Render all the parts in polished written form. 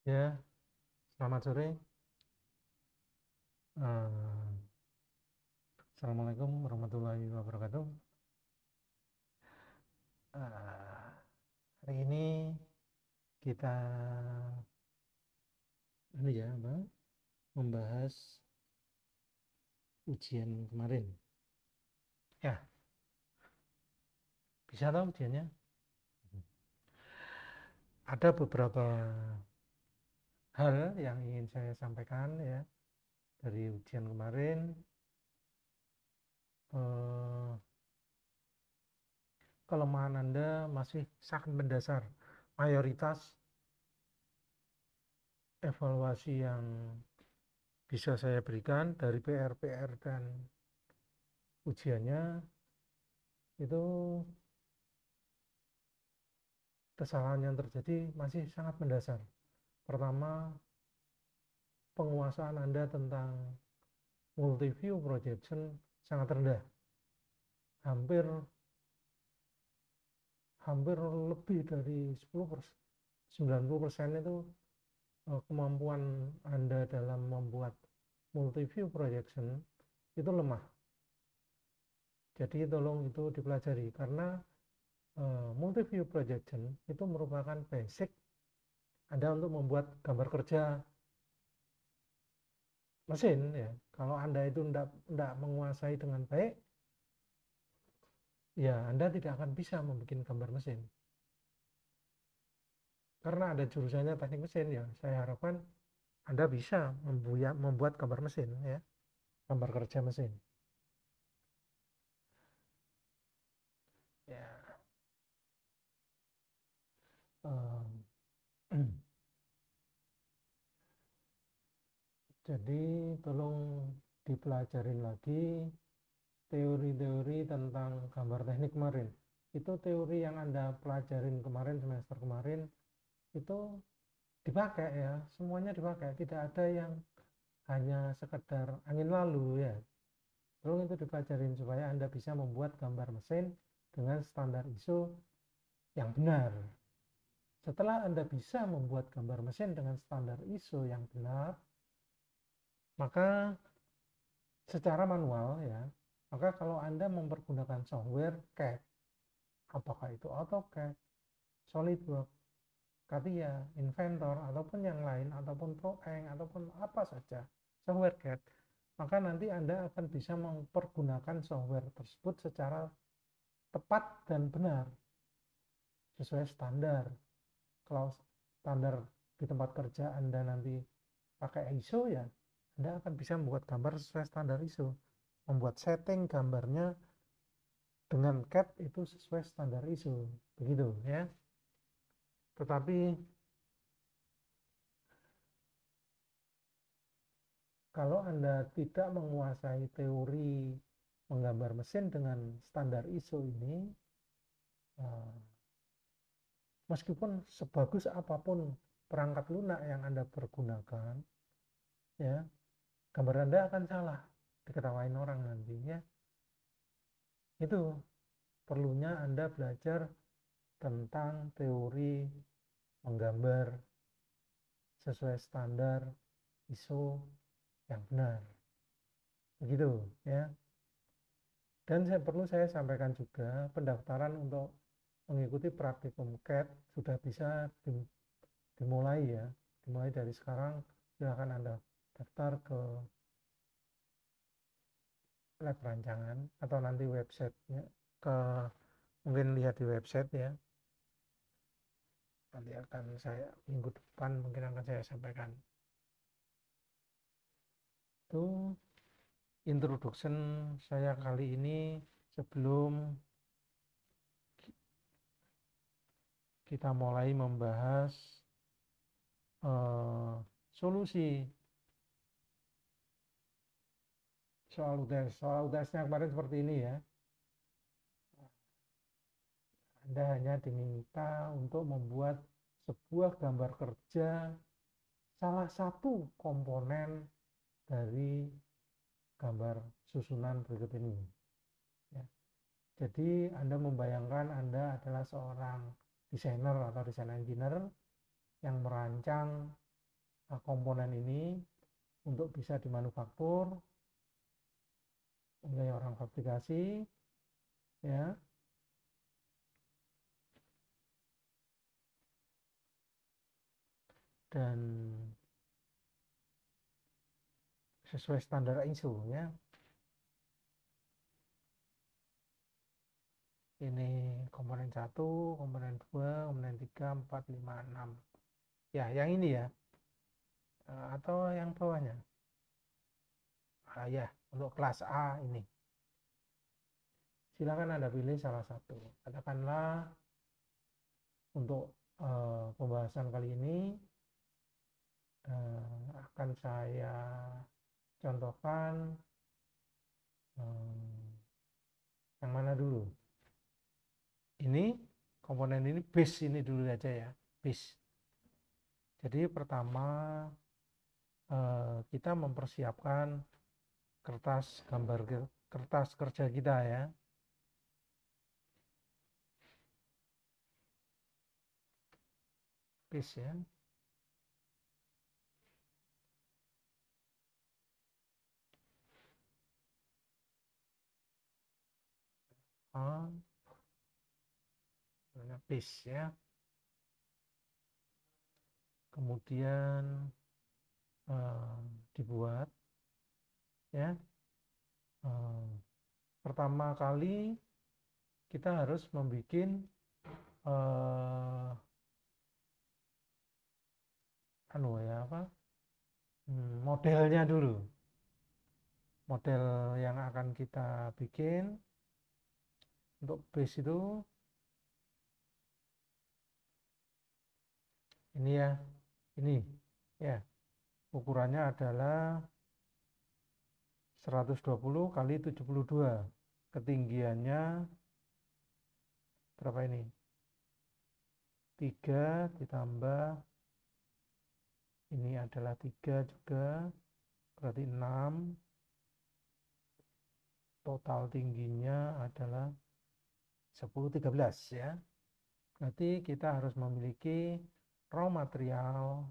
Ya, selamat sore. Eh, Assalamualaikum warahmatullahi wabarakatuh. Eh, Hari ini kita membahas ujian kemarin. Ya, bisa tahu ujiannya? Ada beberapa hal yang ingin saya sampaikan ya dari ujian kemarin. Eh, Kelemahan Anda masih sangat mendasar. Mayoritas evaluasi yang bisa saya berikan dari PR-PR dan ujiannya itu kesalahan yang terjadi masih sangat mendasar. Pertama, penguasaan Anda tentang multi-view projection sangat rendah. Hampir hampir lebih dari 90% itu kemampuan Anda dalam membuat multi-view projection itu lemah. Jadi tolong itu dipelajari karena multi-view projection itu merupakan basic Anda untuk membuat gambar kerja mesin ya. Kalau Anda itu tidak menguasai dengan baik, ya Anda tidak akan bisa membuat gambar mesin. Karena ada jurusannya teknik mesin ya, saya harapkan Anda bisa membuat gambar mesin ya, gambar kerja mesin. Ya, eh, jadi tolong dipelajarin lagi teori-teori tentang gambar teknik kemarin. Itu teori yang Anda pelajarin kemarin, semester kemarin, itu dipakai ya, semuanya dipakai. Tidak ada yang hanya sekedar angin lalu ya. Tolong itu dipelajarin supaya Anda bisa membuat gambar mesin dengan standar ISO yang benar. Setelah Anda bisa membuat gambar mesin dengan standar ISO yang benar, maka secara manual ya, maka kalau Anda mempergunakan software CAD, apakah itu AutoCAD, SolidWorks, CATIA, Inventor, ataupun yang lain, ataupun ProEng, ataupun apa saja software CAD, maka nanti Anda akan bisa mempergunakan software tersebut secara tepat dan benar sesuai standar. Kalau standar di tempat kerja Anda nanti pakai ISO ya, Anda akan bisa membuat gambar sesuai standar ISO. Membuat setting gambarnya dengan CAD itu sesuai standar ISO. Begitu ya. Tetapi kalau Anda tidak menguasai teori menggambar mesin dengan standar ISO ini, eh, meskipun sebagus apapun perangkat lunak yang Anda pergunakan, ya gambar Anda akan salah, diketawain orang nantinya. Itu perlunya Anda belajar tentang teori menggambar sesuai standar ISO yang benar. Begitu ya. Dan saya sampaikan juga pendaftaran untuk mengikuti praktikum CAD sudah bisa dimulai ya. Dimulai dari sekarang, silakan Anda daftar ke lab rancangan atau nanti websitenya, ke mungkin lihat di website ya. Nanti akan saya minggu depan mungkin akan saya sampaikan. Itu introduction saya kali ini sebelum kita mulai membahas eh, solusi soal UTS. Soal UTS-nya kemarin seperti ini ya. Anda hanya diminta untuk membuat sebuah gambar kerja salah satu komponen dari gambar susunan berikut ini. Ya. Jadi Anda membayangkan Anda adalah seorang desainer atau desain engineer yang merancang komponen ini untuk bisa dimanufaktur oleh orang fabrikasi, ya. Dan sesuai standar ISO, ya. Ini komponen 1, komponen 2, komponen 3, 4, 5, 6. Ya, yang ini ya. Atau yang bawahnya. Ya, untuk kelas A ini. Silakan Anda pilih salah satu. Katakanlah untuk pembahasan kali ini akan saya contohkan yang mana dulu. Ini komponen ini base ini dulu aja ya, base. Jadi pertama kita mempersiapkan kertas gambar kertas kerja kita ya. Base ya. Base ya. Kemudian dibuat ya. Pertama kali kita harus membuat modelnya dulu. Model yang akan kita bikin untuk base itu ini ya, ini ya, ukurannya adalah 120 kali 72, ketinggiannya berapa ini, 3 ditambah ini adalah 3 juga, berarti 6, total tingginya adalah 10, 13 ya. Berarti kita harus memiliki raw material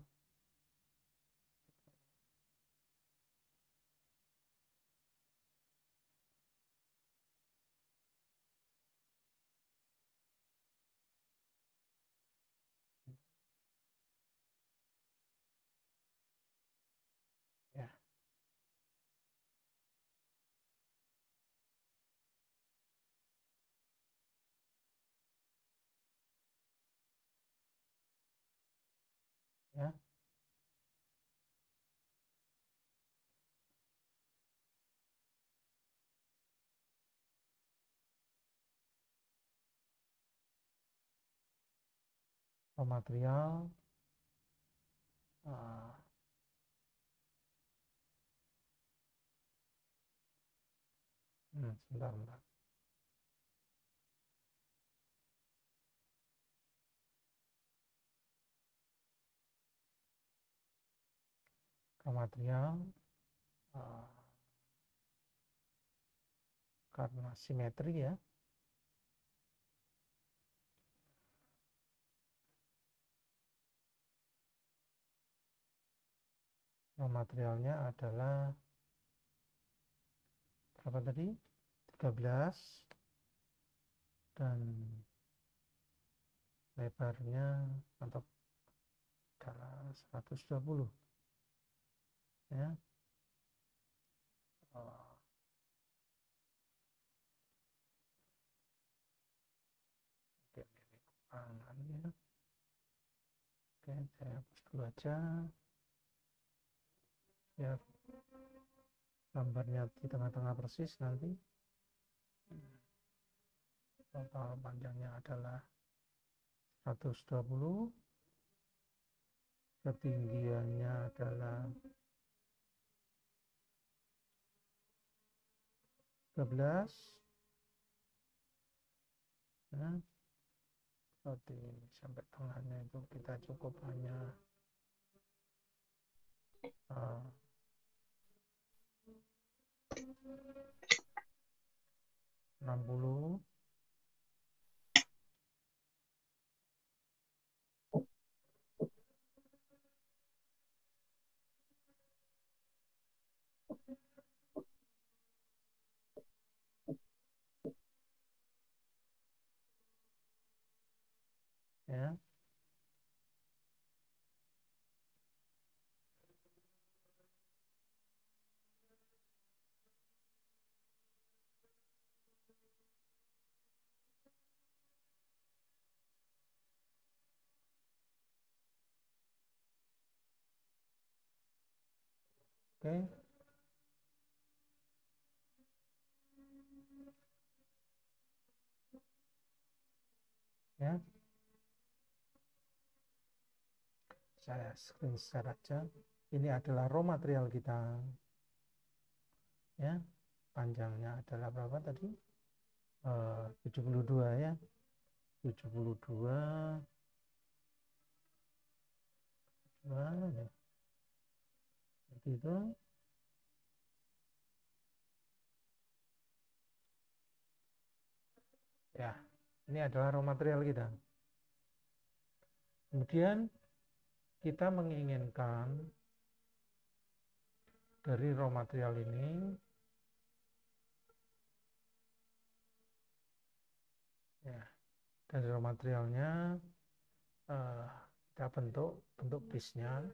ya. Ya. Raw material sebentar. Raw material karena simetri ya. Raw materialnya adalah berapa tadi? 13 dan lebarnya adalah 120 ya. Oke, ini ya. Oke, saya hapus dulu aja ya, gambarnya di tengah-tengah persis nanti. Total panjangnya adalah 120, ketinggiannya adalah 13 ya. Seperti sampai tengahnya itu kita cukup hanya 60. ya. Oke, ya. Saya screen share aja. Ini adalah raw material kita, ya. Panjangnya adalah berapa tadi? 72 ya. 72 mana ya? Seperti itu. Ya, ini adalah raw material kita. Kemudian kita menginginkan dari raw material ini, ya, dari raw materialnya kita bentuk piece-nya.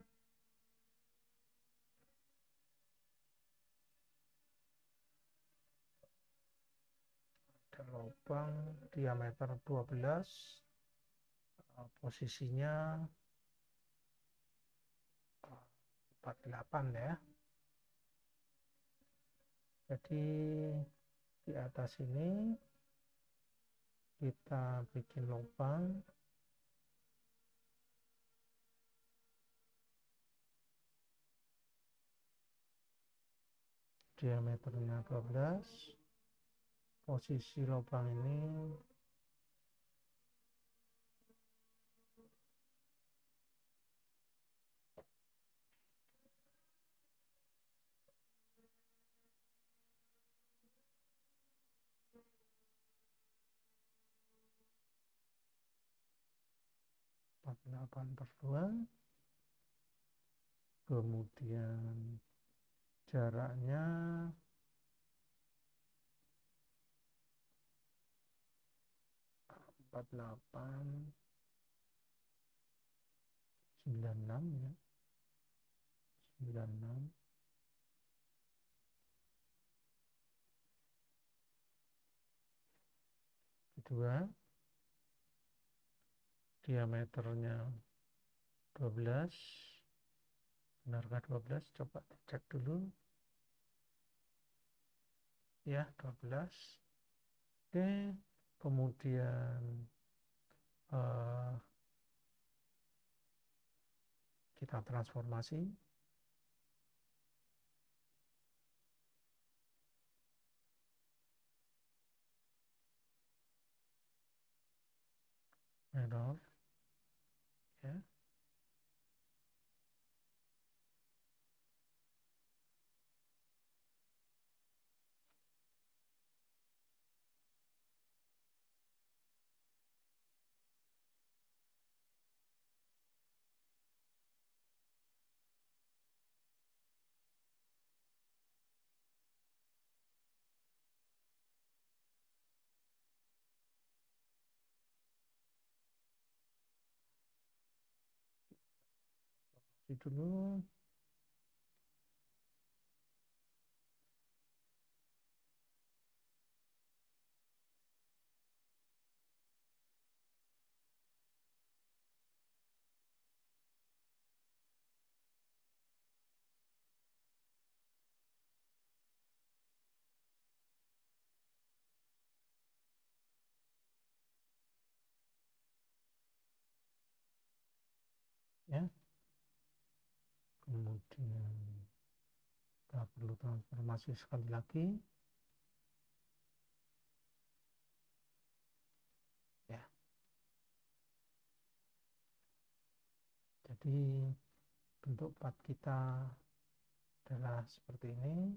Ada lubang diameter 12, posisinya 48 ya. Jadi di atas ini kita bikin lubang diameternya 12, posisi lubang ini 48/2, kemudian jaraknya 48, 96 ya, 96. Kedua, diameternya 12, benarkah 12? Coba dicek dulu ya, 12. Oke, kemudian kita transformasi. Error ya. Itu dulu ya. Kemudian kita perlu transformasi sekali lagi ya. Jadi bentuk part kita adalah seperti ini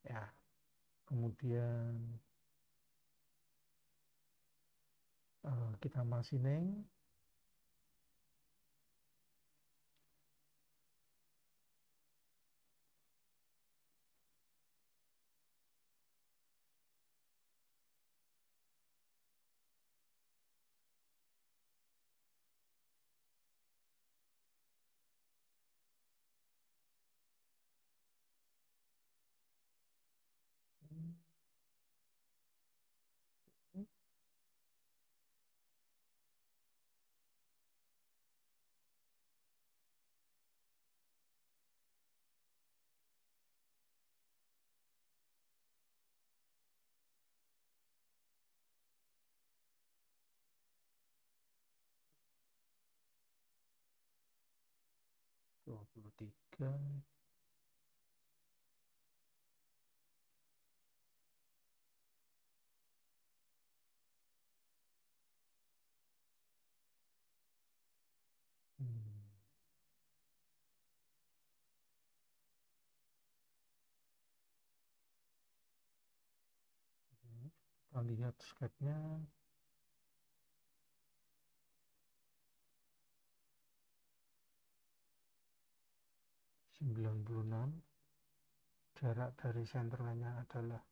ya. Kemudian kita machining. 3. Kita lihat slide-nya. 96. Jarak dari center line-nya adalah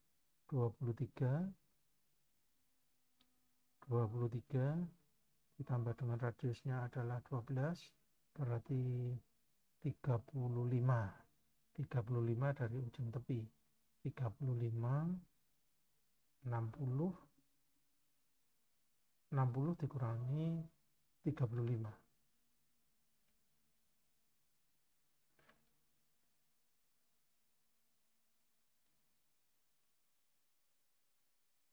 23. 23 ditambah dengan radiusnya adalah 12, berarti 35. 35 dari ujung tepi. 35, 60, 60 dikurangi 35.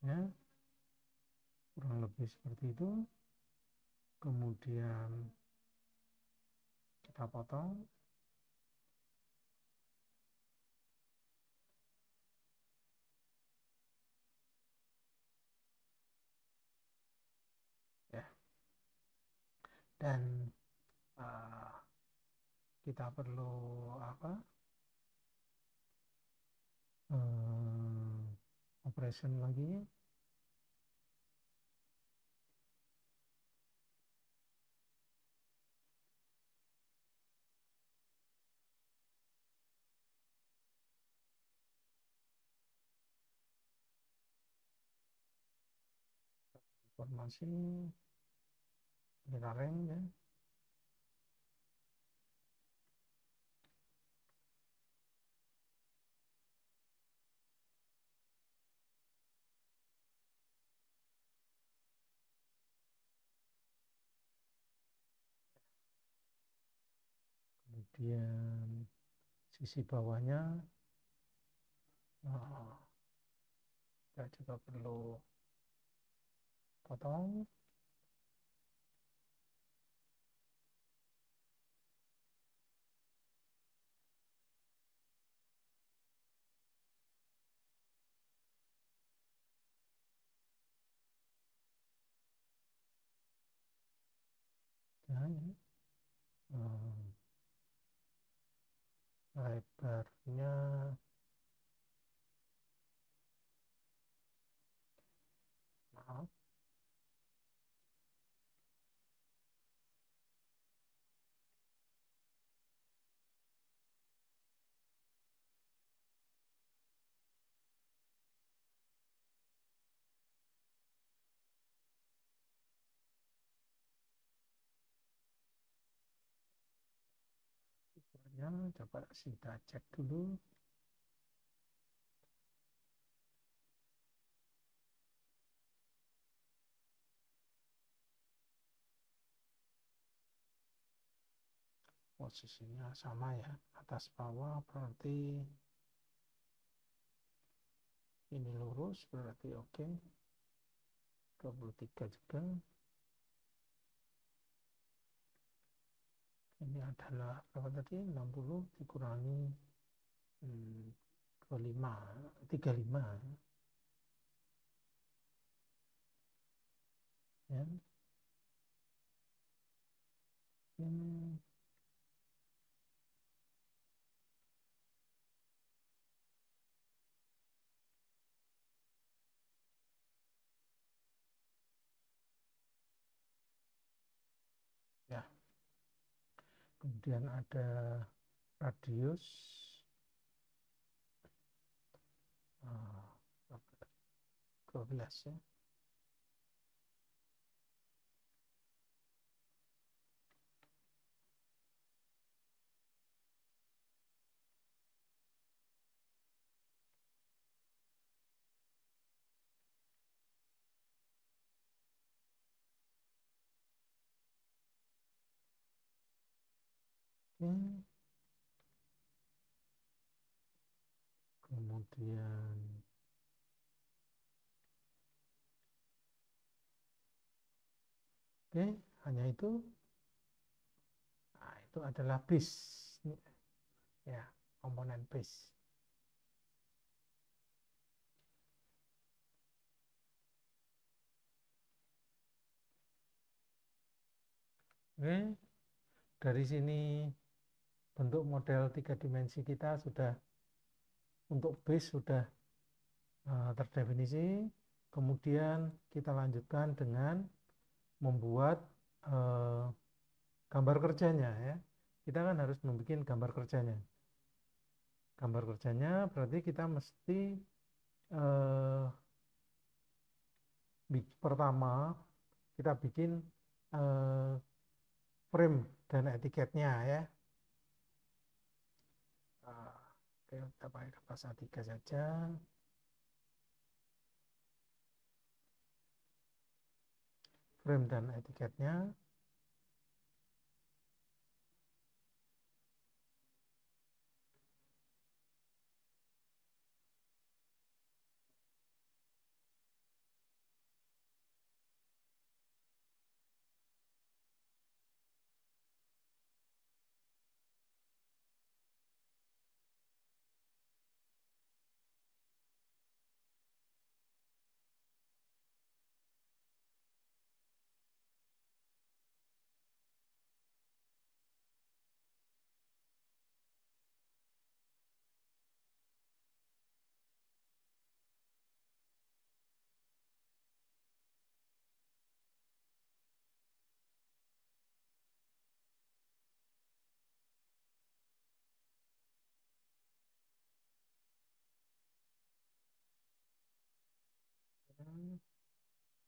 Ya, kurang lebih seperti itu. Kemudian kita potong. Ya, dan kita perlu apa? Operation lagi. Informasi kita rank ya. Kemudian sisi bawahnya kita juga perlu potong. Ya, ini lebarnya maaf, ukurannya coba kita cek dulu. Posisinya sama ya, atas bawah, berarti ini lurus, berarti oke. 23 juga. Ini adalah berapa tadi? 60 dikurangi 25, 35 ya. Ya, kemudian ada radius 12 ya. Oke. Kemudian hanya itu. Nah, itu adalah base. ya, komponen base. Oke, dari sini bentuk model 3 dimensi kita sudah, untuk base sudah terdefinisi. Kemudian kita lanjutkan dengan membuat gambar kerjanya ya. Kita kan harus membuat gambar kerjanya. Gambar kerjanya berarti kita mesti pertama kita bikin frame dan etiketnya ya. Oke, kita pakai kertas A3 saja. Frame dan etiketnya.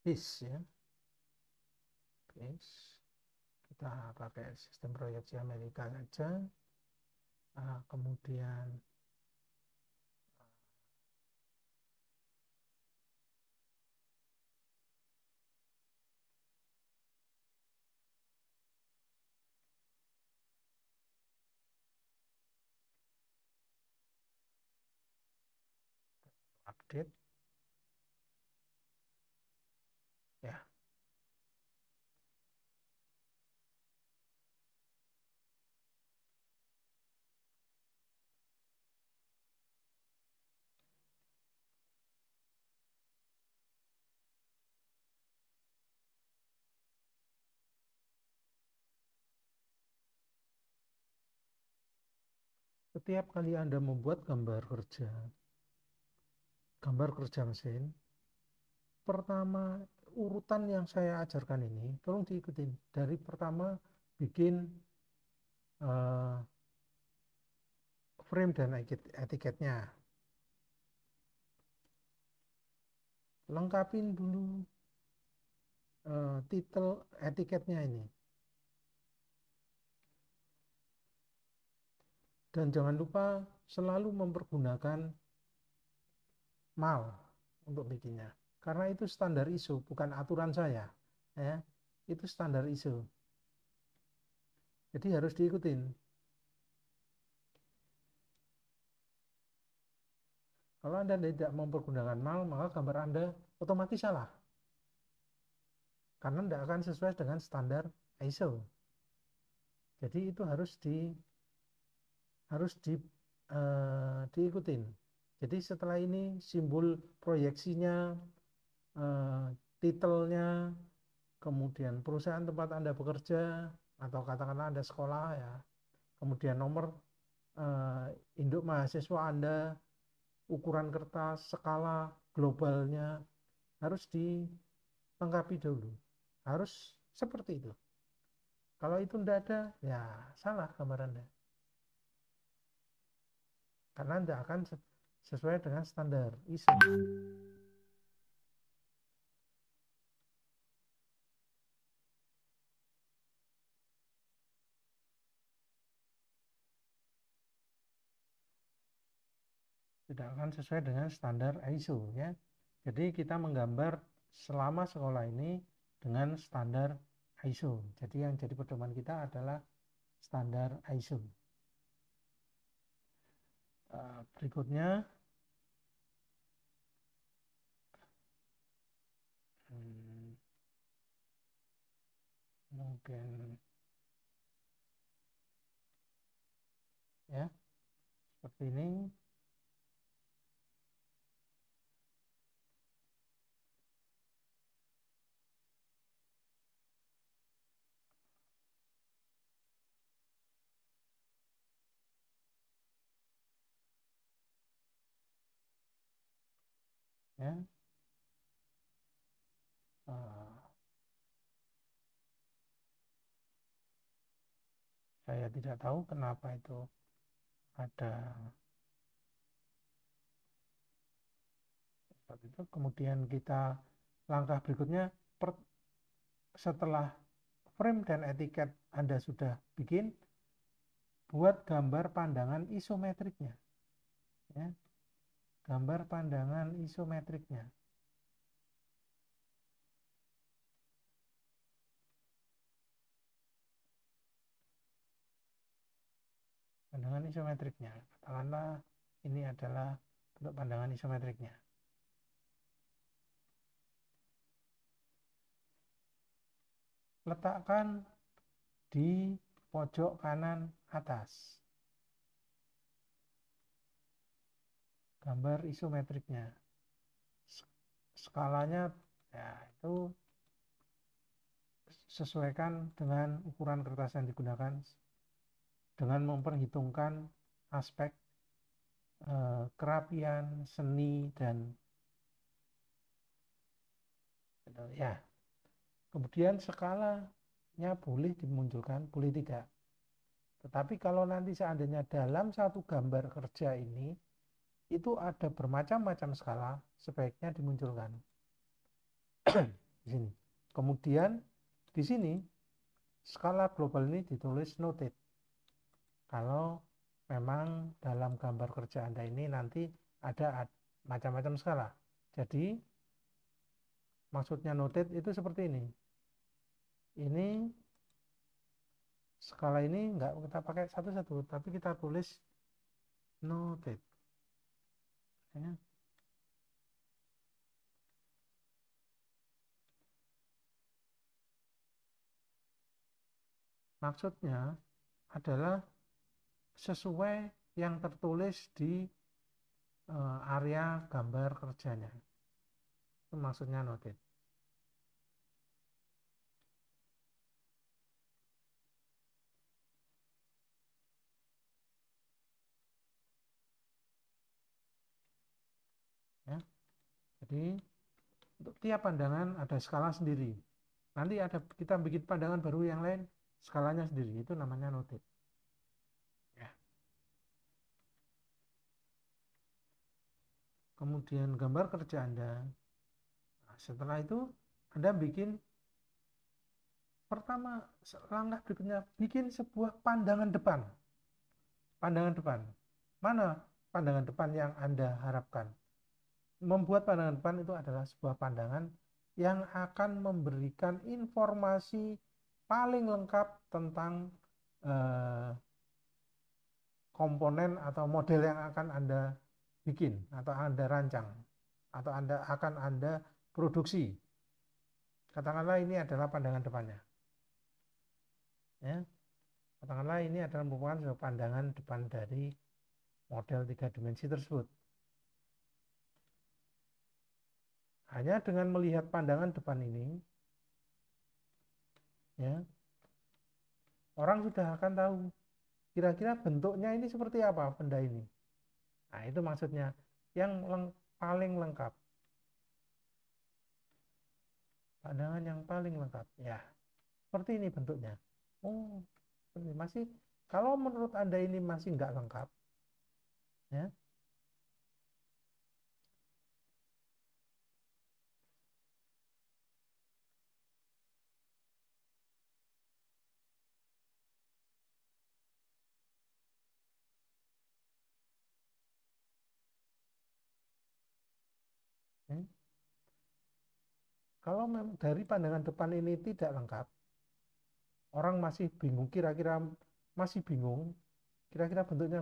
This ya. This. Kita pakai sistem proyeksi Amerika saja. Kemudian update ya. Setiap kali Anda membuat gambar kerja mesin, pertama urutan yang saya ajarkan ini tolong diikutin. Dari pertama bikin frame dan etiketnya. Lengkapin dulu titel etiketnya ini. Dan jangan lupa selalu mempergunakan MAL untuk bikinnya. Karena itu standar ISO, bukan aturan saya. Ya, itu standar ISO. Jadi harus diikutin. Kalau Anda tidak mempergunakan MAL, maka gambar Anda otomatis salah. Karena tidak akan sesuai dengan standar ISO. Jadi itu harus diikutin. Jadi setelah ini simbol proyeksinya, titelnya, kemudian perusahaan tempat Anda bekerja, atau katakanlah Anda sekolah ya, kemudian nomor induk mahasiswa Anda, ukuran kertas, skala globalnya, harus dilengkapi dulu. Harus seperti itu. Kalau itu tidak ada, ya salah gambar Anda. Karena tidak akan sesuai dengan standar ISO. Tidak akan sesuai dengan standar ISO ya. Jadi kita menggambar selama sekolah ini dengan standar ISO. Jadi yang jadi pedoman kita adalah standar ISO. Berikutnya mungkin ya seperti ini. Ya. Saya tidak tahu kenapa itu ada seperti itu. Kemudian kita langkah berikutnya, setelah frame dan etiket Anda sudah bikin, buat gambar pandangan isometriknya. Ya. Gambar pandangan isometriknya. Pandangan isometriknya. Katakanlah ini adalah bentuk pandangan isometriknya. Letakkan di pojok kanan atas. Gambar isometriknya. Skalanya ya itu sesuaikan dengan ukuran kertas yang digunakan dengan memperhitungkan aspek kerapian, seni, dan ya. Kemudian skalanya boleh dimunculkan, boleh tidak. Tetapi kalau nanti seandainya dalam satu gambar kerja ini itu ada bermacam-macam skala, sebaiknya dimunculkan. Di sini. Kemudian di sini skala global ini ditulis noted. Kalau memang dalam gambar kerja Anda ini nanti ada macam-macam skala. Jadi maksudnya noted itu seperti ini. Ini skala ini enggak kita pakai satu-satu, tapi kita tulis noted. Ya. Maksudnya adalah sesuai yang tertulis di area gambar kerjanya. Itu maksudnya noted. Ya. Jadi untuk tiap pandangan ada skala sendiri. Nanti ada kita bikin pandangan baru yang lain, skalanya sendiri. Itu namanya noted. Ya. Kemudian gambar kerja Anda. Nah, setelah itu Anda bikin pertama, langkah berikutnya bikin sebuah pandangan depan. Pandangan depan. Mana pandangan depan yang Anda harapkan? Membuat pandangan depan itu adalah sebuah pandangan yang akan memberikan informasi paling lengkap tentang komponen atau model yang akan Anda bikin atau Anda rancang atau akan Anda produksi. Katakanlah ini adalah pandangan depannya. Ya. Katakanlah ini adalah merupakan sebuah pandangan depan dari model 3 dimensi tersebut. Hanya dengan melihat pandangan depan ini, ya, orang sudah akan tahu kira-kira bentuknya ini seperti apa benda ini. Nah, itu maksudnya yang paling lengkap. Pandangan yang paling lengkap. Ya, seperti ini bentuknya. Oh, ini masih, kalau menurut Anda ini masih nggak lengkap, ya, ya. Kalau dari pandangan depan ini tidak lengkap, orang masih bingung, kira-kira masih bingung, kira-kira bentuknya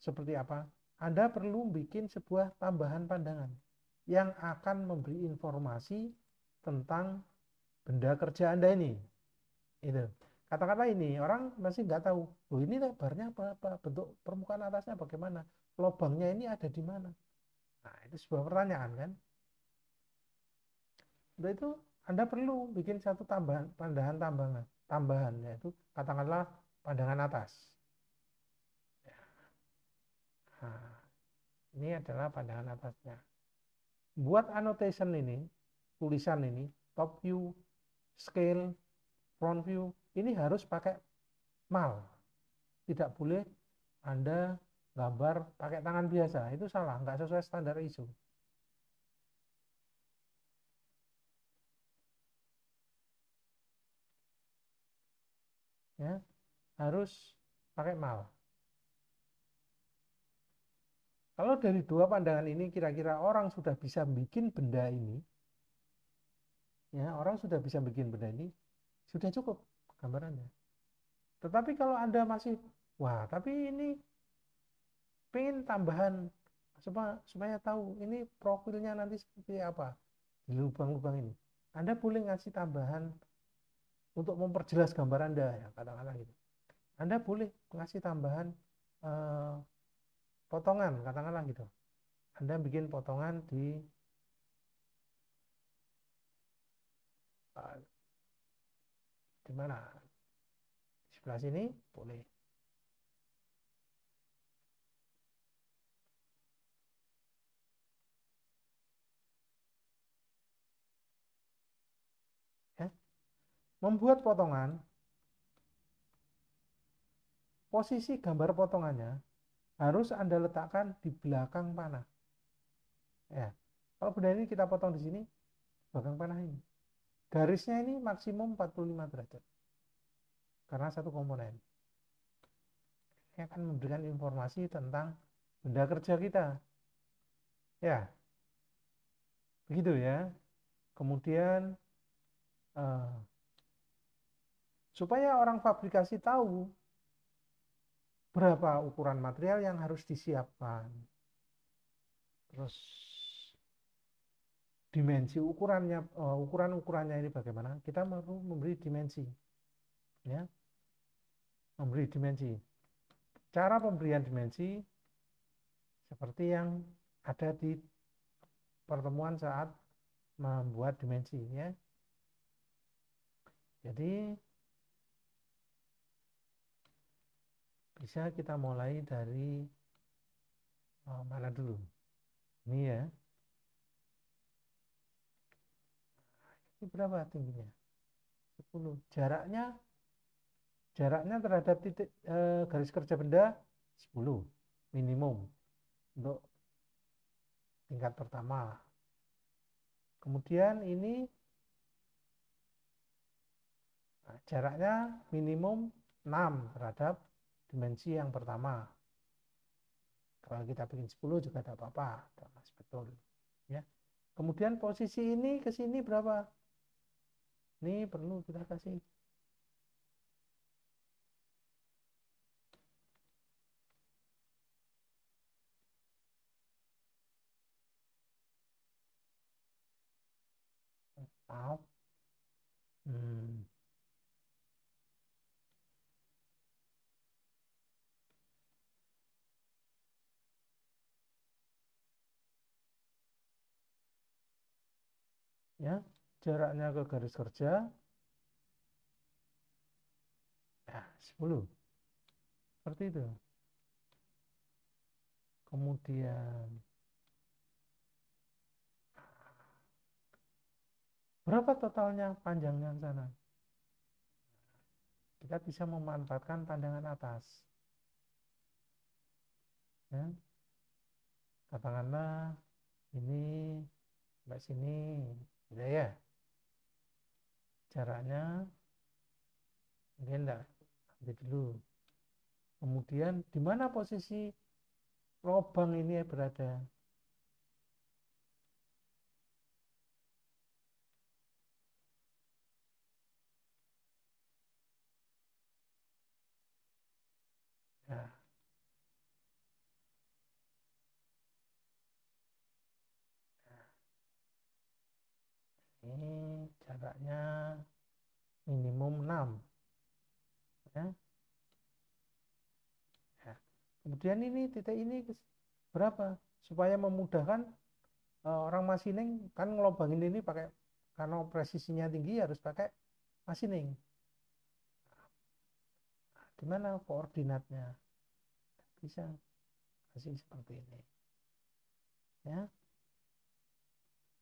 seperti apa, Anda perlu bikin sebuah tambahan pandangan yang akan memberi informasi tentang benda kerja Anda ini. Itu. Katakanlah ini orang masih nggak tahu, oh ini lebarnya apa, bentuk permukaan atasnya bagaimana, lubangnya ini ada di mana. Nah, itu sebuah pertanyaan kan. Untuk itu Anda perlu bikin satu tambahan, tambahan yaitu katakanlah pandangan atas. Nah, ini adalah pandangan atasnya. Buat annotation ini, tulisan ini, top view, scale, front view, ini harus pakai mal. Tidak boleh Anda gambar pakai tangan biasa. Itu salah, nggak sesuai standar ISO. Ya, harus pakai mal. Kalau dari dua pandangan ini kira-kira orang sudah bisa bikin benda ini, ya orang sudah bisa bikin benda ini, sudah cukup gambarannya. Tetapi kalau Anda masih, wah tapi ini pengen tambahan supaya tahu ini profilnya nanti seperti apa di lubang-lubang ini. Anda boleh ngasih tambahan untuk memperjelas gambar Anda, ya katakanlah gitu. Anda boleh ngasih tambahan eh, potongan, katakanlah gitu. Anda bikin potongan eh, di mana? Di sebelah sini boleh. Ya. Membuat potongan, posisi gambar potongannya harus Anda letakkan di belakang panah. Ya. Kalau benda ini kita potong di sini, belakang panah ini. Garisnya ini maksimum 45 derajat. Karena satu komponen. Ini akan memberikan informasi tentang benda kerja kita. Ya, begitu ya. Kemudian eh, supaya orang fabrikasi tahu berapa ukuran material yang harus disiapkan. Terus dimensi ukurannya, ukuran-ukurannya ini bagaimana? Kita perlu memberi dimensi, ya, memberi dimensi. Cara pemberian dimensi seperti yang ada di pertemuan saat membuat dimensi, ya. Jadi bisa kita mulai dari mana dulu? Ini ya. Ini berapa tingginya? 10. Jaraknya terhadap titik garis kerja benda 10 minimum untuk tingkat pertama. Kemudian ini jaraknya minimum 6 terhadap dimensi yang pertama. Kalau kita bikin 10 juga tidak apa-apa, masih betul. Ya. Kemudian posisi ini ke sini berapa? Ini perlu kita kasih. Maaf. Hmm. Ya, jaraknya ke garis kerja ya 10. Seperti itu. Kemudian berapa totalnya panjangnya ke sana? Kita bisa memanfaatkan pandangan atas. Ya. Katakanlah ini sampai sini, gitu ya. Jaraknya mungkin enggak, nanti dulu. Kemudian di mana posisi lubang ini berada? Ya, ini jaraknya minimum 6. Ya. Ya. Kemudian ini titik ini berapa? Supaya memudahkan orang machining kan ngelobangin ini pakai, karena presisinya tinggi harus pakai machining. Di mana koordinatnya? Bisa kasih seperti ini. Ya,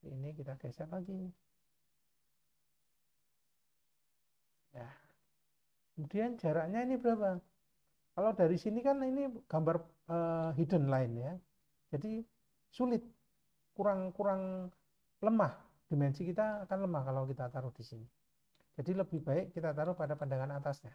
ini kita geser lagi. Ya, kemudian jaraknya ini berapa? Kalau dari sini kan ini gambar hidden line ya. Jadi sulit, kurang kurang lemah. Dimensi kita akan lemah kalau kita taruh di sini. Jadi lebih baik kita taruh pada pandangan atasnya.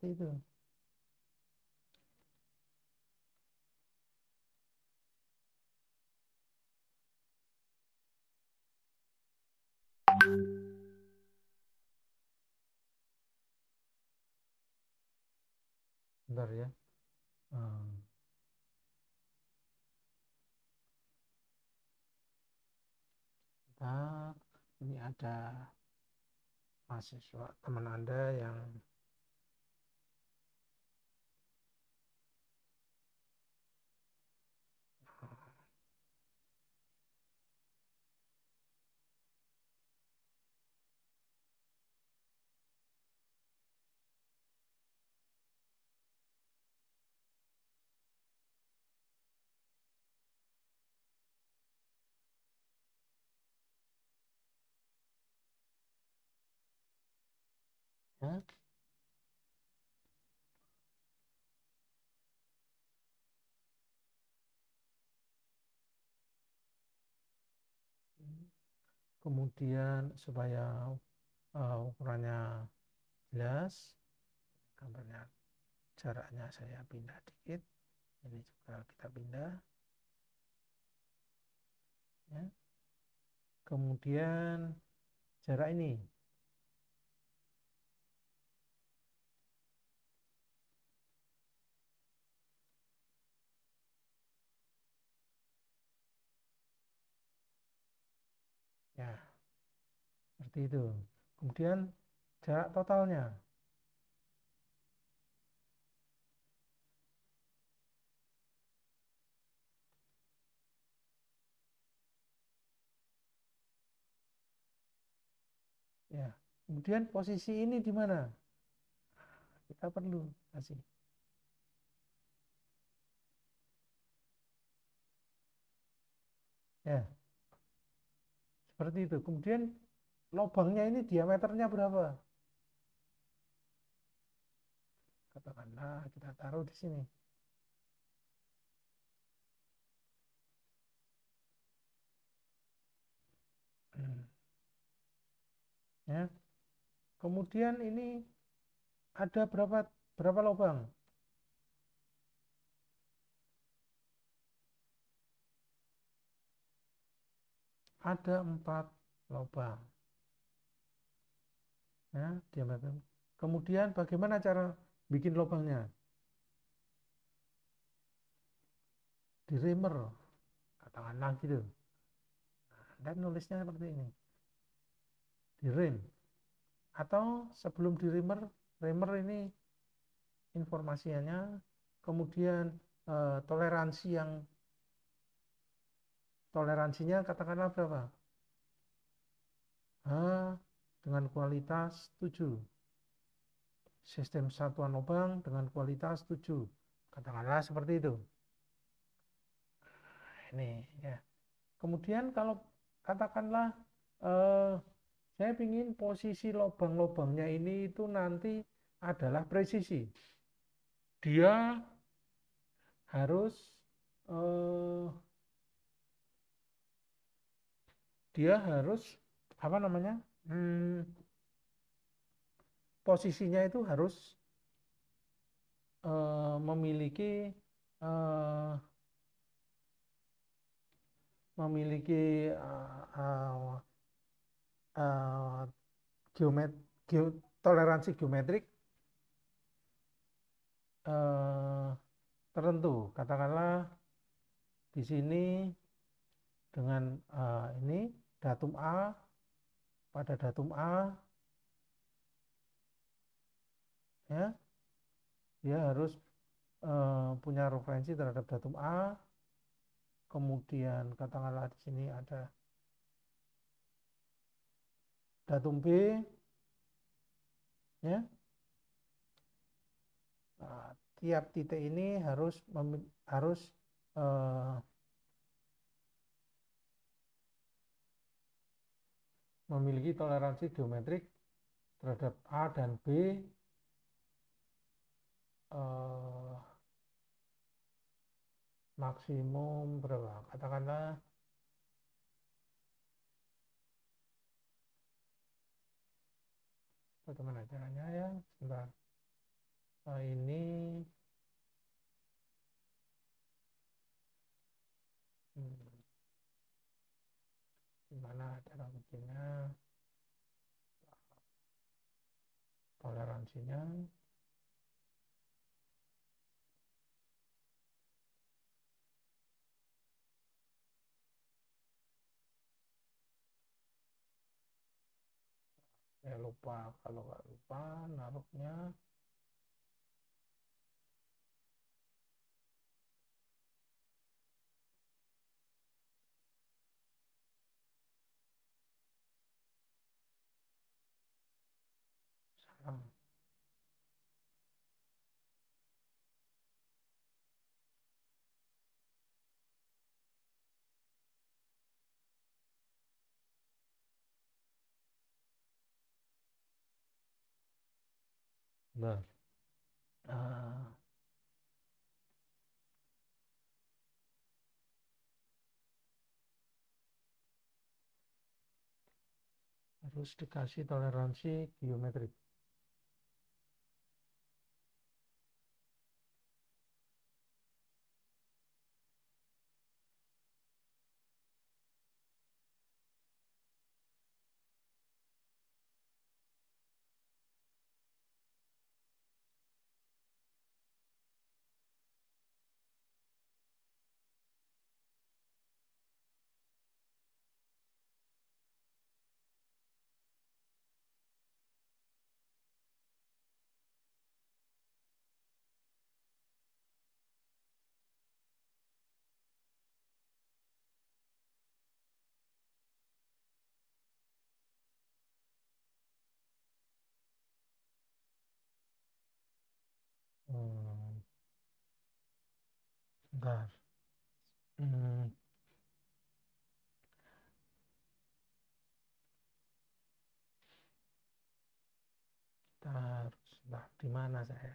Itu. Bentar ya. Hmm, bentar. Ini ada mahasiswa teman Anda yang ya, kemudian supaya ukurannya jelas, gambarnya jaraknya saya pindah dikit. Ini juga kita pindah. Ya. Kemudian jarak ini. Ya, seperti itu. Kemudian jarak totalnya. Ya. Kemudian posisi ini di mana? Kita perlu kasih. Ya, seperti itu. Kemudian lubangnya ini diameternya berapa? Katakanlah kita taruh di sini. Ya. Kemudian ini ada berapa berapa lubang? Ada 4 lubang. Ya, diameter. Kemudian bagaimana cara bikin lubangnya? Di reamer, katakanlah gitu. Dan nulisnya seperti ini. Di rem. Atau sebelum di reamer, reamer ini informasinya, kemudian toleransi yang toleransinya katakanlah berapa? H dengan kualitas 7. Sistem satuan lubang dengan kualitas 7. Katakanlah seperti itu. Ini ya. Kemudian kalau katakanlah eh, saya ingin posisi lubang-lubangnya ini itu nanti adalah presisi. Dia harus eh, dia harus apa namanya? Hmm, posisinya itu harus memiliki eh, memiliki uh, uh, geomet, toleransi geometrik eh, tertentu. Katakanlah di sini dengan ini datum A, pada datum A ya dia harus punya referensi terhadap datum A. Kemudian katakanlah di sini ada datum B ya. Nah, tiap titik ini harus eh, memiliki toleransi geometrik terhadap A dan B eh, maksimum berapa? Katakanlah bagaimana caranya ya? Sebentar. Ini hmm, gimana cara bikinnya? Toleransinya saya lupa, kalau nggak lupa naruhnya salah. Nah, ah, harus dikasih toleransi geometrik. Hmm, bentar. Hmm, nah, di mana saya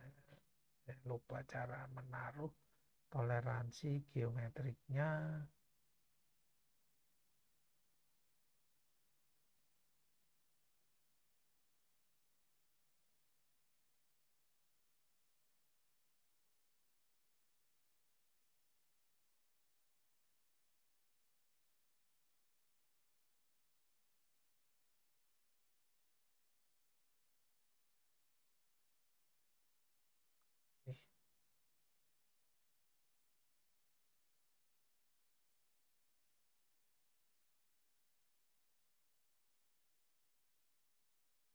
lupa cara menaruh toleransi geometriknya. Eh,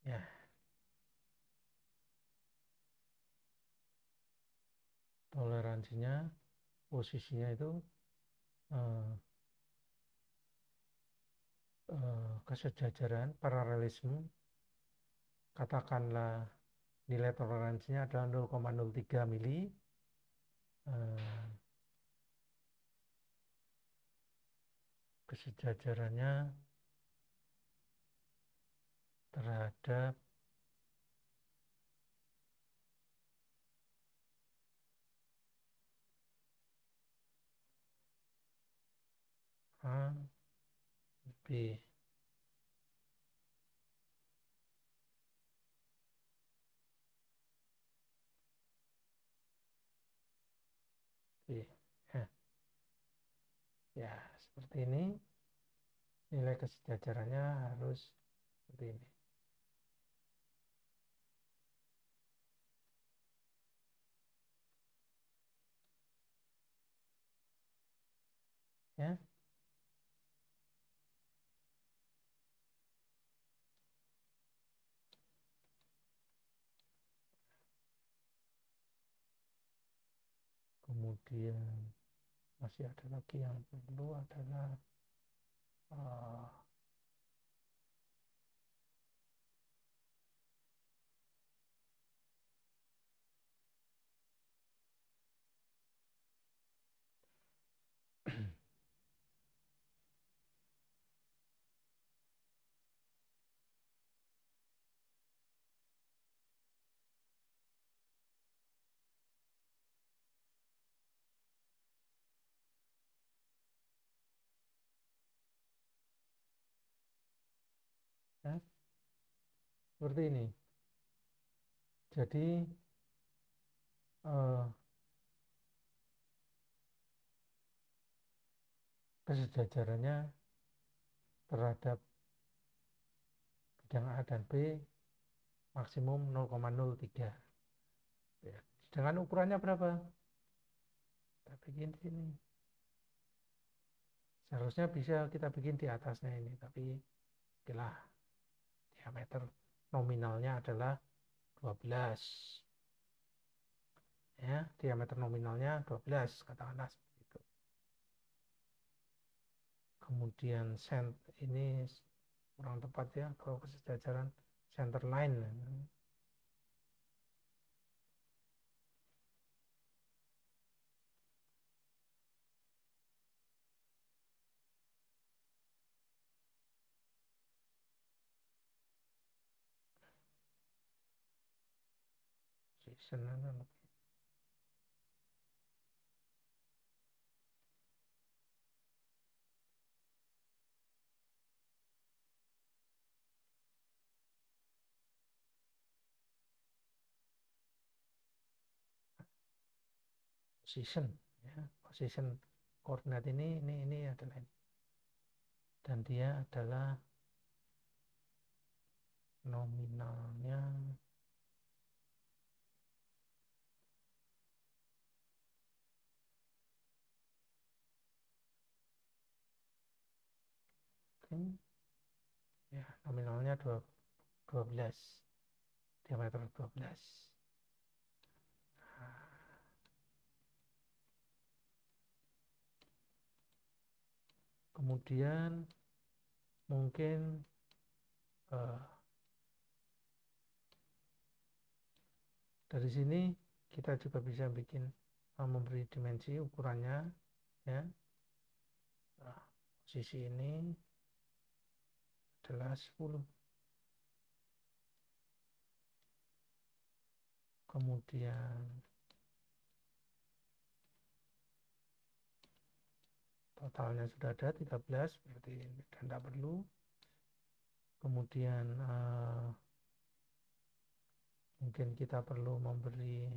ya, toleransinya, posisinya itu eh, kesejajaran, paralelisme, katakanlah nilai toleransinya adalah 0,03 mili. eh, Kesejajarannya terhadap A, B, B. Ya, ya, seperti ini. Nilai kesejajarannya harus seperti ini. Kemudian masih ada lagi yang perlu adalah uh, ya, seperti ini. Jadi uh, kesejajarannya terhadap bidang A dan B maksimum 0,03. Ya. Dengan ukurannya berapa? Kita bikin di sini. Seharusnya bisa kita bikin di atasnya ini, tapi okelah, diameter nominalnya adalah 12. Ya, diameter nominalnya 12, katakanlah seperti itu. Kemudian ini kurang tepat ya, kalau kesejajaran center line. Position, ya, position koordinat ini adalah ini. Dan dia adalah nominalnya ya, nominalnya 12, diameter 12. Nah, kemudian mungkin dari sini kita juga bisa bikin memberi dimensi ukurannya, ya. Nah, posisi ini adalah 10. Kemudian totalnya sudah ada 13, berarti dan tidak perlu. Kemudian mungkin kita perlu memberi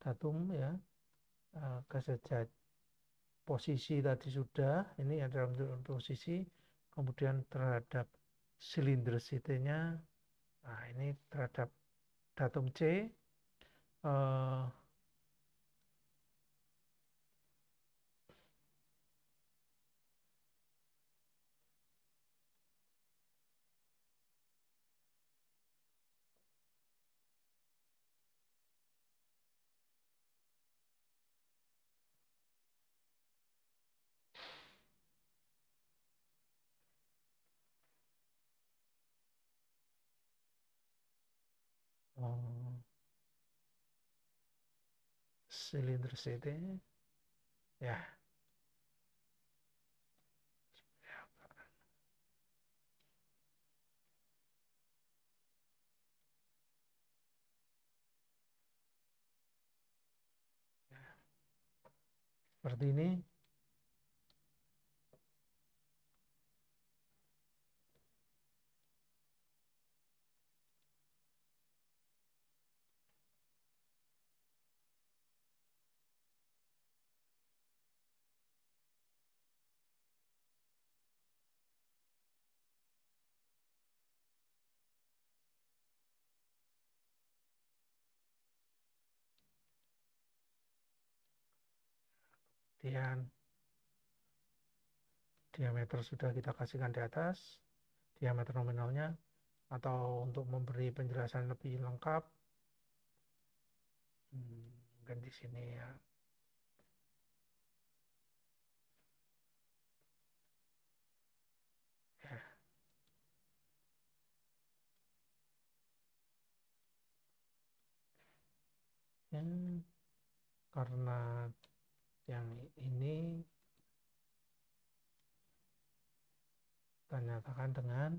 datum, ya. Posisi tadi sudah, ini adalah posisi. Kemudian terhadap silinder CT-nya, nah ini terhadap datum C, eh, eh, silinder CT, ya. Seperti ini. Kemudian diameter sudah kita kasihkan di atas, diameter nominalnya. Atau untuk memberi penjelasan lebih lengkap, Mungkin di sini ya. Ya, karena yang ini kita nyatakan dengan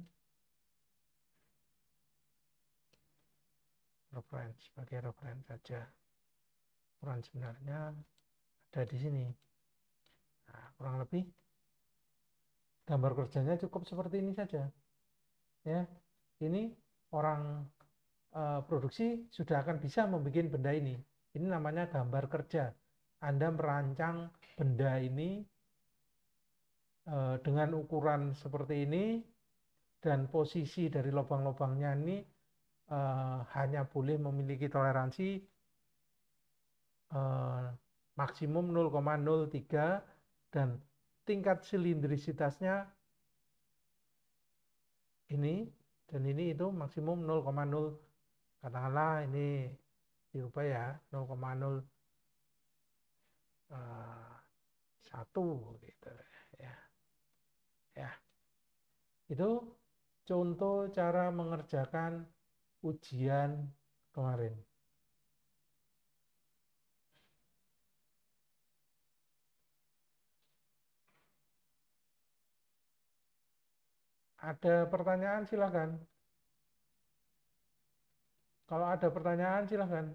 reference, sebagai reference saja. Ukuran sebenarnya ada di sini. Nah, kurang lebih gambar kerjanya cukup seperti ini saja. Ya, ini orang produksi sudah akan bisa membuat benda ini. Ini namanya gambar kerja. Anda merancang benda ini dengan ukuran seperti ini, dan posisi dari lubang-lubangnya ini hanya boleh memiliki toleransi maksimum 0,03 dan tingkat silindrisitasnya ini, dan ini itu maksimum 0,0, katakanlah ini dirubah ya 0,01 gitu ya. Ya, itu contoh cara mengerjakan ujian kemarin. Ada pertanyaan silakan. Kalau ada pertanyaan silakan.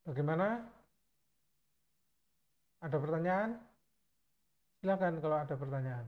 Bagaimana? Ada pertanyaan? Silakan kalau ada pertanyaan.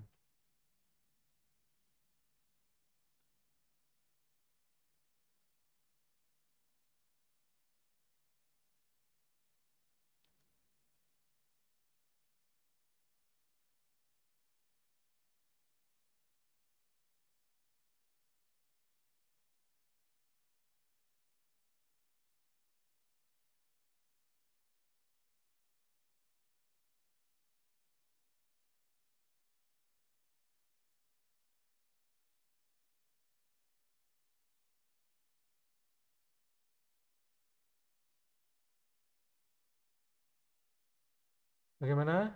Bagaimana?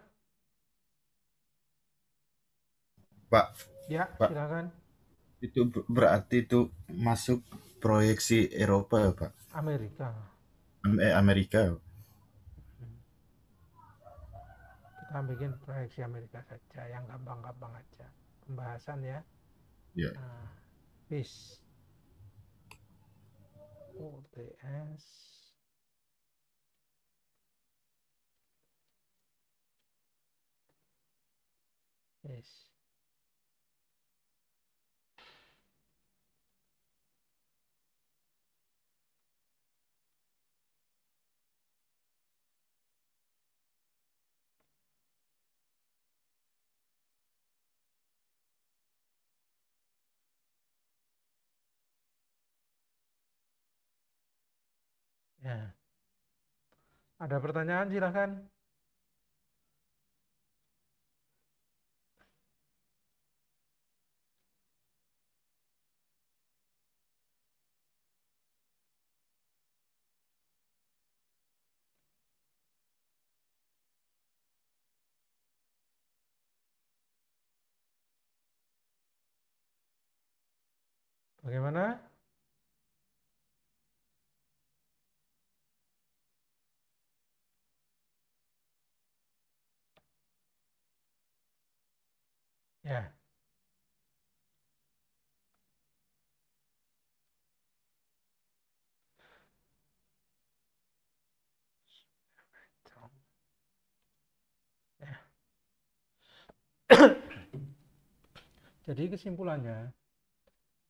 Pak, Ya, Pak, silakan. itu berarti itu masuk proyeksi Eropa ya, Pak? Amerika. Amerika. Kita bikin proyeksi Amerika saja, yang gampang-gampang aja. Pembahasan ya. Ya. Nah, bis UTS bis. Ya. Ada pertanyaan silakan. Bagaimana? Ya. Ya. Jadi kesimpulannya,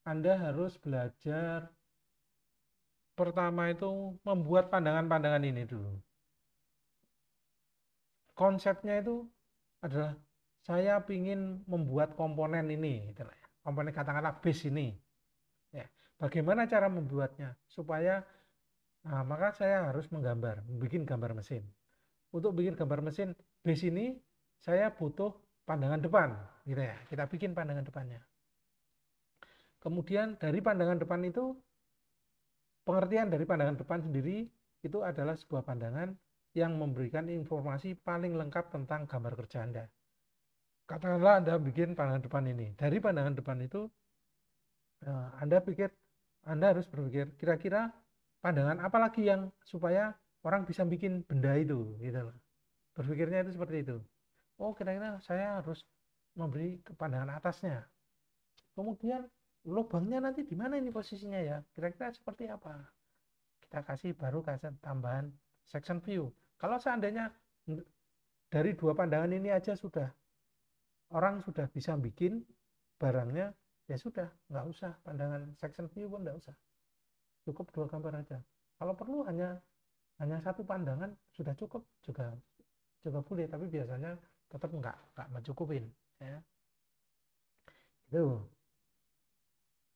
Anda harus belajar pertama itu membuat pandangan-pandangan ini dulu. Konsepnya itu adalah saya ingin membuat komponen ini, gitu ya. Komponen katakanlah base ini. Ya. Bagaimana cara membuatnya? Supaya, nah, maka saya harus menggambar, bikin gambar mesin. Untuk bikin gambar mesin base ini, saya butuh pandangan depan, gitu ya. Kita bikin pandangan depannya. Kemudian dari pandangan depan itu, pengertian dari pandangan depan sendiri itu adalah sebuah pandangan yang memberikan informasi paling lengkap tentang gambar kerja Anda. Katakanlah Anda bikin pandangan depan ini. Dari pandangan depan itu, Anda harus berpikir, kira-kira pandangan apa lagi yang supaya orang bisa bikin benda itu, gitu loh. Berpikirnya itu seperti itu. Oh, kira-kira saya harus memberi pandangan atasnya. Kemudian lubangnya nanti di mana ini posisinya ya? Kira-kira seperti apa? Kita kasih tambahan section view. Kalau seandainya dari dua pandangan ini aja orang sudah bisa bikin barangnya, ya sudah, nggak usah pandangan section view pun nggak usah. Cukup dua gambar aja. Kalau perlu hanya satu pandangan sudah cukup juga juga boleh, tapi biasanya tetap nggak mencukupin. Ya. Itu.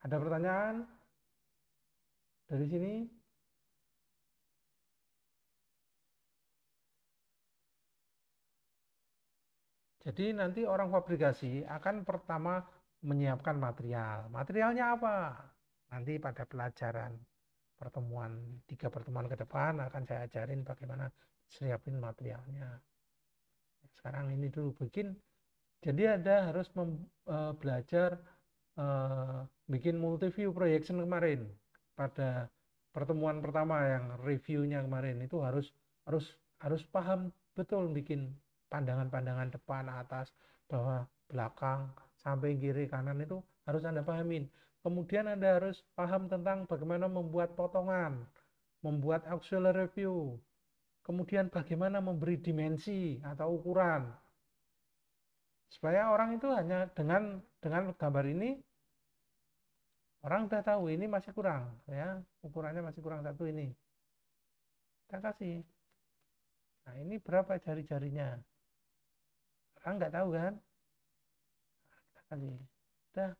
Ada pertanyaan dari sini? Jadi nanti orang fabrikasi akan pertama menyiapkan material. Materialnya apa? Nanti pada pelajaran tiga pertemuan ke depan akan saya ajarin bagaimana siapin materialnya. Sekarang ini dulu bikin. Jadi Anda harus belajar bikin multi view projection kemarin pada pertemuan pertama yang reviewnya kemarin itu harus harus paham betul bikin pandangan-pandangan depan, atas, bawah, belakang, samping, kiri, kanan itu harus Anda pahamin. Kemudian Anda harus paham tentang bagaimana membuat potongan, membuat auxiliary view, kemudian bagaimana memberi dimensi atau ukuran. Supaya orang itu hanya dengan gambar ini orang udah tahu ini masih kurang ya, ukurannya masih kurang satu ini. Kita kasih. Nah, ini berapa jari-jarinya? Orang nggak tahu kan? Kita kasih. Udah,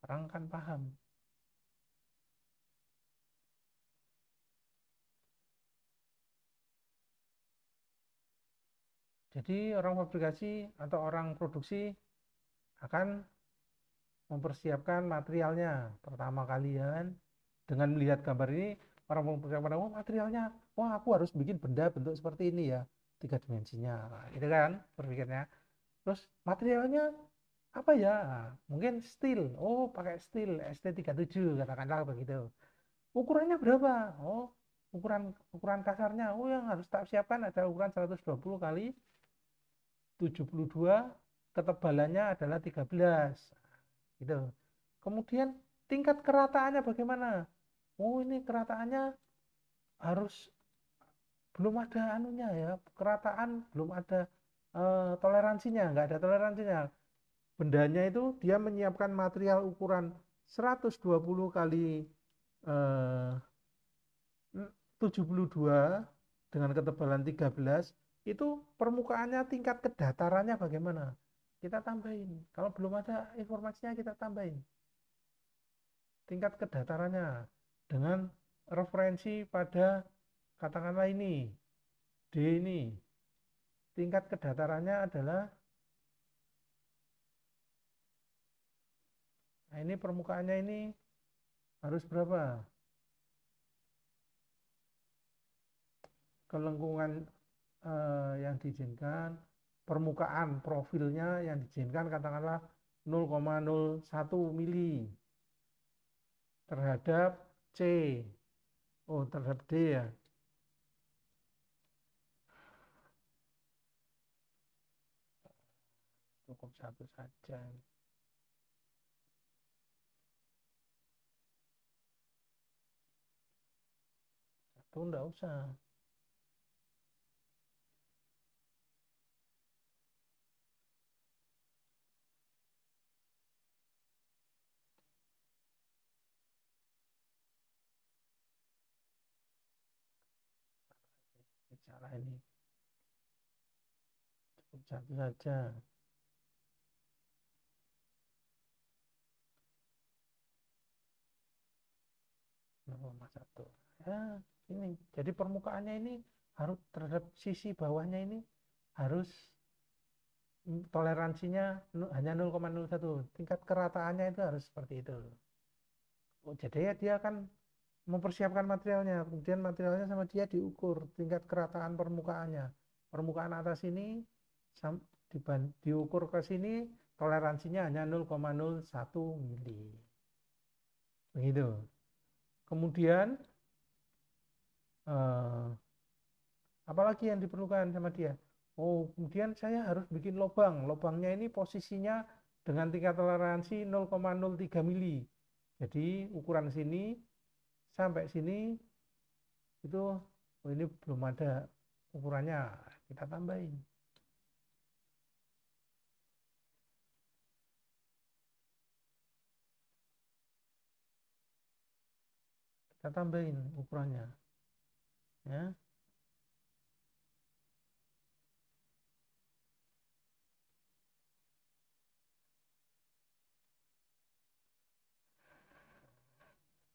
orang kan paham. Jadi orang fabrikasi atau orang produksi akan mempersiapkan materialnya pertama kali ya kan. Dengan melihat gambar ini orang mempersiapkan, oh materialnya, wah aku harus bikin benda bentuk seperti ini ya, tiga dimensinya, nah, itu kan berpikirnya. Terus materialnya apa ya? Mungkin steel. Oh, pakai steel ST37 katakanlah begitu. Ukurannya berapa? Oh, ukuran ukuran kasarnya. Oh, yang harus tak siapkan ada ukuran 120 kali 72, ketebalannya adalah 13. Gitu. Kemudian tingkat kerataannya bagaimana? Oh, ini kerataannya harus belum ada anunya ya, kerataan belum ada toleransinya, nggak ada toleransinya. Bendanya itu dia menyiapkan material ukuran 120 kali eh, 72 dengan ketebalan 13, itu permukaannya tingkat kedatarannya bagaimana? Kita tambahin. Kalau belum ada informasinya kita tambahin. Tingkat kedatarannya dengan referensi pada katakanlah ini D ini. Tingkat kedatarannya adalah, nah ini permukaannya ini harus berapa? Kelengkungan yang diizinkan, permukaan profilnya yang diizinkan katakanlah 0,01 mili terhadap C. Oh, terhadap D ya. Cukup satu saja. Satu enggak usah. Salah ini. Cukup satu saja. 0,1. Ya, ini. Jadi permukaannya ini harus terhadap sisi bawahnya ini harus toleransinya hanya 0,01. Tingkat kerataannya itu harus seperti itu. Jadi ya dia akan mempersiapkan materialnya, kemudian materialnya sama dia diukur tingkat kerataan permukaannya. Permukaan atas ini diukur ke sini, toleransinya hanya 0,01 mili. Begitu. Kemudian apalagi yang diperlukan sama dia? Oh, kemudian saya harus bikin lubang. Lubangnya ini posisinya dengan tingkat toleransi 0,03 mili. Jadi ukuran sini sampai sini itu, oh ini belum ada ukurannya, kita tambahin. Kita tambahin ukurannya. Ya.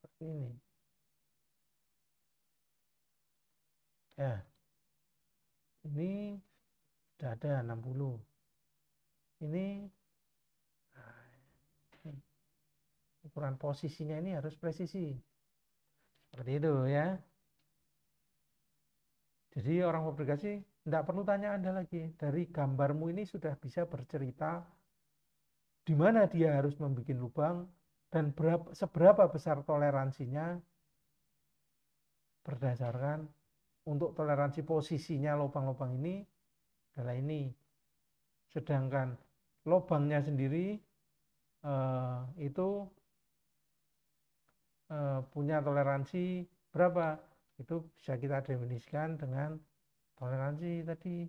Seperti ini. Ya. Ini sudah ada 60. Ini ukuran posisinya ini harus presisi. Seperti itu ya. Jadi orang fabrikasi tidak perlu tanya Anda lagi. Dari gambarmu ini sudah bisa bercerita di mana dia harus membuat lubang dan seberapa besar toleransinya berdasarkan untuk toleransi posisinya lubang-lubang ini adalah ini. Sedangkan lubangnya sendiri itu punya toleransi berapa? Itu bisa kita definisikan dengan toleransi tadi.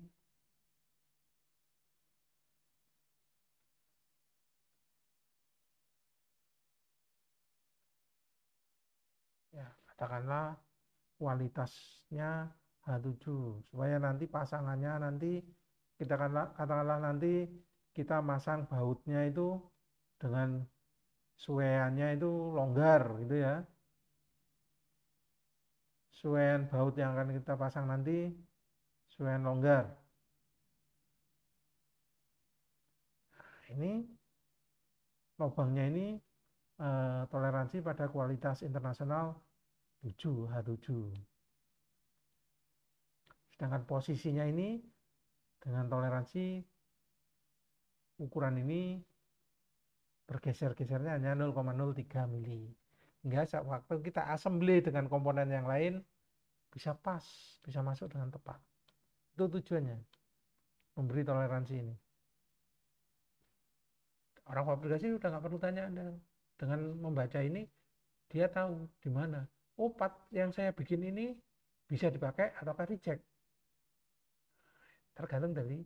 Ya, katakanlah kualitasnya H7 supaya nanti pasangannya nanti kita katakanlah nanti kita masang bautnya itu dengan suweannya itu longgar gitu ya. Suwean baut yang akan kita pasang nanti suwean longgar. Ini lubangnya ini toleransi pada kualitas internasional 7 H7. Sedangkan posisinya ini dengan toleransi ukuran ini bergeser-gesernya hanya 0,03 mili. Hingga waktu kita assembly dengan komponen yang lain bisa pas, bisa masuk dengan tepat. Itu tujuannya, memberi toleransi ini. Orang fabrikasi udah nggak perlu tanya Anda. Dengan membaca ini, dia tahu di mana. Oh, part yang saya bikin ini bisa dipakai ataukah reject. Tergantung dari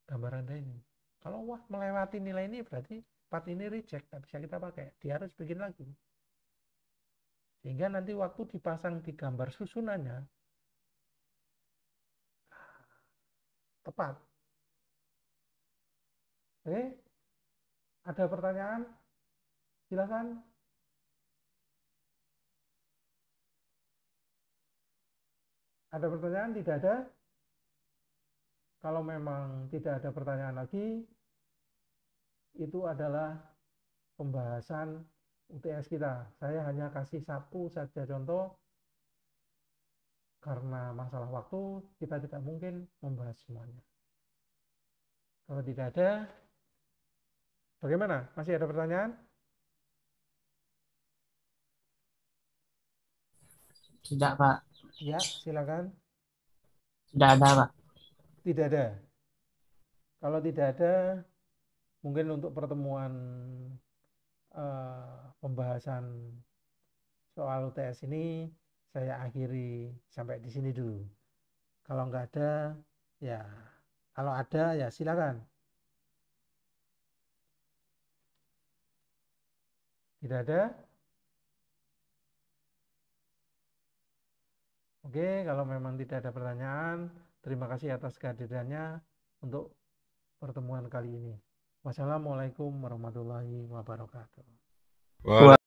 gambar Anda ini. Kalau wah melewati nilai ini berarti part ini reject, nggak bisa kita pakai. Dia harus bikin lagi. Sehingga nanti waktu dipasang di gambar susunannya tepat. Oke, ada pertanyaan? Silakan. Ada pertanyaan? Tidak ada? Kalau memang tidak ada pertanyaan lagi, itu adalah pembahasan UTS kita. Saya hanya kasih satu saja contoh, karena masalah waktu kita tidak mungkin membahas semuanya. Kalau tidak ada, bagaimana? Masih ada pertanyaan? Tidak, Pak. Ya, silakan. Tidak ada, Pak. Tidak ada. Kalau tidak ada, mungkin untuk pertemuan pembahasan soal UTS ini saya akhiri sampai di sini dulu. Kalau nggak ada, ya kalau ada ya silakan. Tidak ada? Oke, kalau memang tidak ada pertanyaan, terima kasih atas kehadirannya untuk pertemuan kali ini. Wassalamualaikum warahmatullahi wabarakatuh. Wah.